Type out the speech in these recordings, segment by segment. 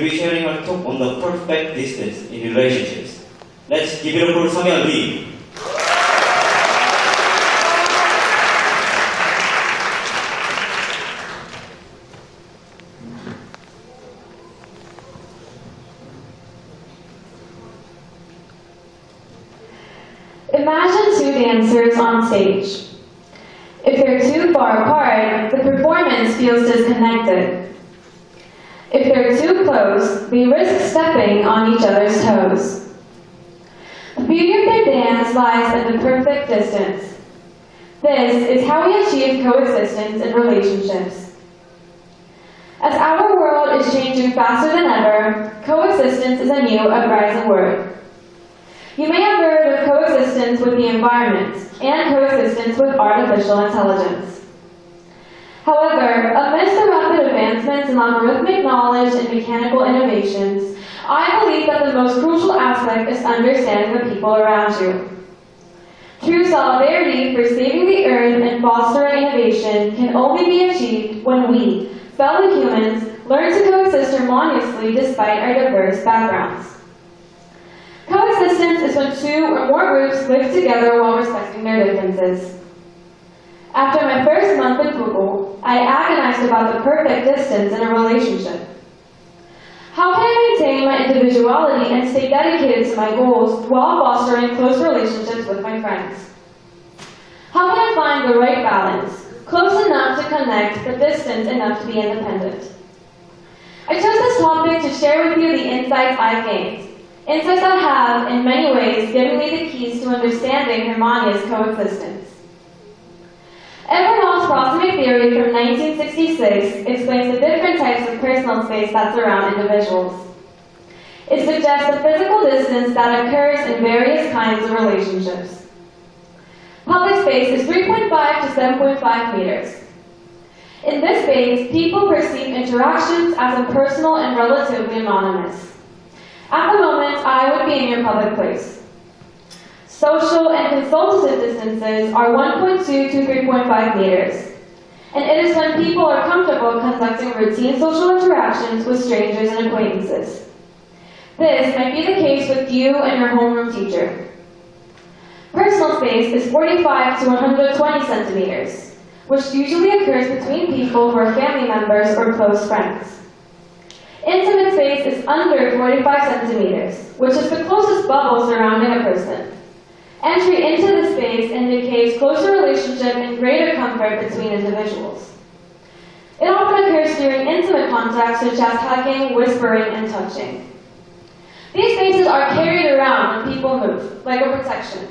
be sharing her talk on the perfect distance in relationships. Let's give it up for Seong Lee. Imagine two dancers on stage. If they're too far apart, the performance feels disconnected. If they're too close, they risk stepping on each other's toes. The beauty of their dance lies in the perfect distance. This is how we achieve coexistence in relationships. As our world is changing faster than ever, coexistence is a new uprising word. You may have heard of coexistence with the environment and coexistence with artificial intelligence. However, amidst the rapid advancements in algorithmic knowledge and mechanical innovations, I believe that the most crucial aspect is understanding the people around you. True solidarity for saving the earth and fostering innovation can only be achieved when we, fellow humans, learn to coexist harmoniously despite our diverse backgrounds. Coexistence is when two or more groups live together while respecting their differences. After my first month at Google, I agonized about the perfect distance in a relationship. How can I maintain my individuality and stay dedicated to my goals while fostering close relationships with my friends? How can I find the right balance, close enough to connect, but distant enough to be independent? I chose this topic to share with you the insights I've gained. Insights that have, in many ways, given me the keys to understanding harmonious coexistence. Evernoff's proximate theory from 1966 explains the different types of personal space that surround individuals. It suggests a physical distance that occurs in various kinds of relationships. Public space is 3.5 to 7.5 meters. In this space, people perceive interactions as impersonal and relatively anonymous. At the moment, I would be in your public place. Social and consultative distances are 1.2 to 3.5 meters. And it is when people are comfortable conducting routine social interactions with strangers and acquaintances. This might be the case with you and your homeroom teacher. Personal space is 45 to 120 centimeters, which usually occurs between people who are family members or close friends. Intimate space is under 45 centimeters, which is the closest bubble surrounding a person. Entry into the space indicates closer relationship and greater comfort between individuals. It often occurs during intimate contact such as hugging, whispering, and touching. These spaces are carried around when people move, like a protection.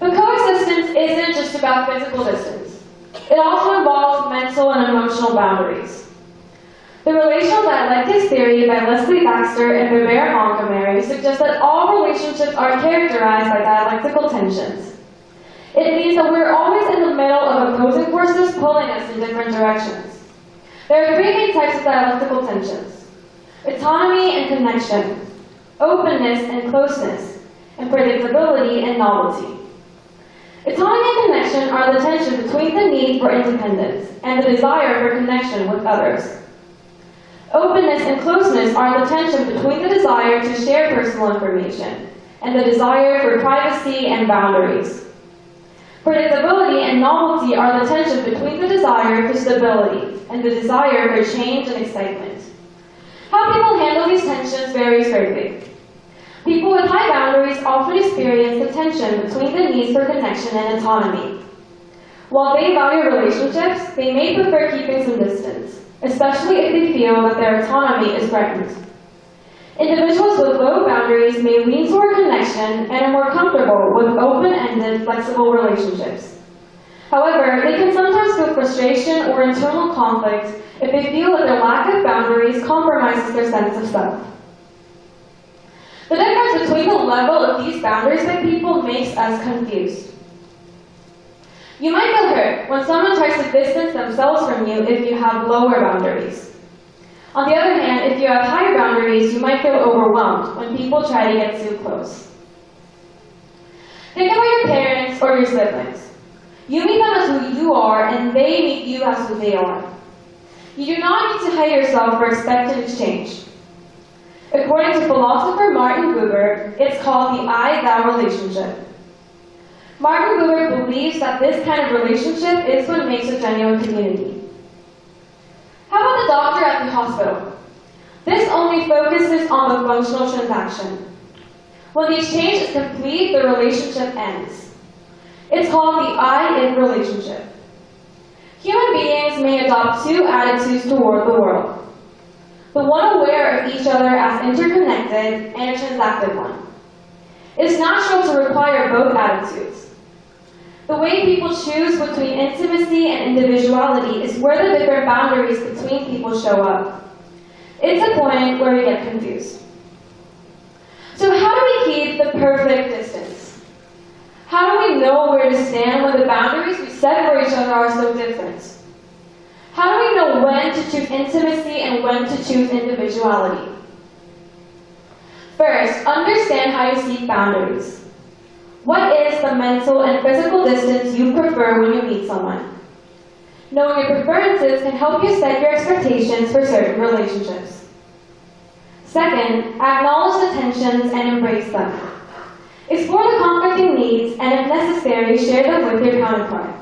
But coexistence isn't just about physical distance. It also involves mental and emotional boundaries. The relational dialectics theory by Leslie Baxter and Barbara Montgomery suggests that all relationships are characterized by dialectical tensions. It means that we're always in the middle of opposing forces pulling us in different directions. There are three main types of dialectical tensions: autonomy and connection, openness and closeness, and predictability and novelty. Autonomy and connection are the tension between the need for independence and the desire for connection with others. Openness and closeness are the tension between the desire to share personal information and the desire for privacy and boundaries. Predictability and novelty are the tension between the desire for stability and the desire for change and excitement. How people handle these tensions varies greatly. People with high boundaries often experience the tension between the needs for connection and autonomy. While they value relationships, they may prefer keeping some distance, especially if they feel that their autonomy is threatened. Individuals with low boundaries may lean toward connection and are more comfortable with open-ended, flexible relationships. However, they can sometimes feel frustration or internal conflict if they feel that their lack of boundaries compromises their sense of self. The difference between the level of these boundaries by people makes us confused. You might feel hurt when someone tries to distance themselves from you if you have lower boundaries. On the other hand, if you have higher boundaries, you might feel overwhelmed when people try to get too close. Think about your parents or your siblings. You meet them as who you are, and they meet you as who they are. You do not need to hide yourself or expect an exchange. According to philosopher Martin Buber, it's called the I-thou relationship. Martin Buber believes that this kind of relationship is what makes a genuine community. How about the doctor at the hospital? This only focuses on the functional transaction. When the exchange is complete, the relationship ends. It's called the I-it relationship. Human beings may adopt two attitudes toward the world. The one aware of each other as interconnected and a transactive one. It's natural to require both attitudes. The way people choose between intimacy and individuality is where the different boundaries between people show up. It's a point where we get confused. So how do we keep the perfect distance? How do we know where to stand when the boundaries we set for each other are so different? How do we know when to choose intimacy and when to choose individuality? First, understand how you seek boundaries. What is the mental and physical distance you prefer when you meet someone? Knowing your preferences can help you set your expectations for certain relationships. Second, acknowledge the tensions and embrace them. Explore the conflicting needs and, if necessary, share them with your counterpart.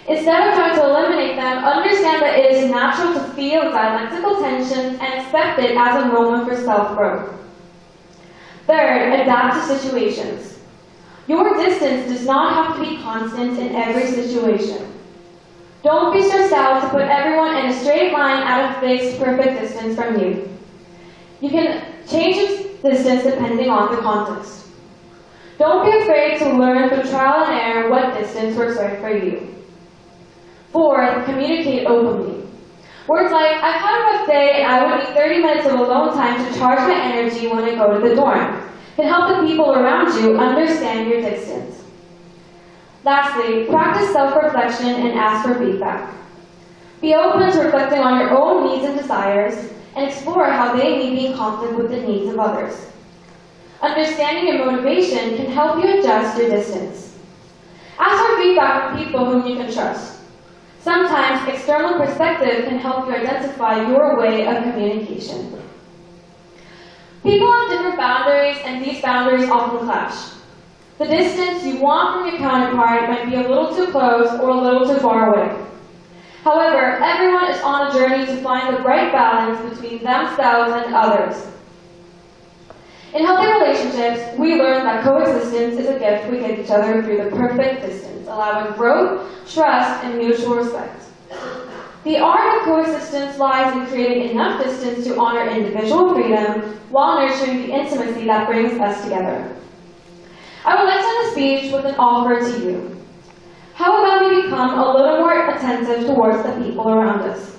Instead of trying to eliminate them, understand that it is natural to feel dialectical tensions and accept it as a moment for self-growth. Third, adapt to situations. Your distance does not have to be constant in every situation. Don't be stressed out to put everyone in a straight line at a fixed, perfect distance from you. You can change its distance depending on the context. Don't be afraid to learn through trial and error what distance works right for you. Fourth, communicate openly. Words like, I've had a rough day and I would need 30 minutes of alone time to charge my energy when I go to the dorm, can help the people around you understand your distance. Lastly, practice self-reflection and ask for feedback. Be open to reflecting on your own needs and desires and explore how they may be in conflict with the needs of others. Understanding your motivation can help you adjust your distance. Ask for feedback from people whom you can trust. Sometimes external perspective can help you identify your way of communication. People have different boundaries, and these boundaries often clash. The distance you want from your counterpart might be a little too close or a little too far away. However, everyone is on a journey to find the right balance between themselves and others. In healthy relationships, we learn that coexistence is a gift we give each other through the perfect distance, allowing growth, trust, and mutual respect. The art of coexistence lies in creating enough distance to honor individual freedom while nurturing the intimacy that brings us together. I would like to end the speech with an offer to you. How about we become a little more attentive towards the people around us?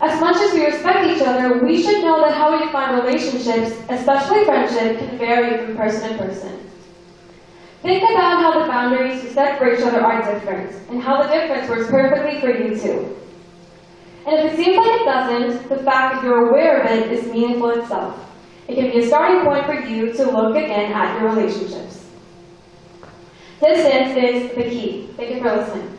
As much as we respect each other, we should know that how we define relationships, especially friendship, can vary from person to person. Think about how the boundaries you set for each other are different, and how the difference works perfectly for you too. And if it seems like it doesn't, the fact that you're aware of it is meaningful itself. It can be a starting point for you to look again at your relationships. Distance is the key. Thank you for listening.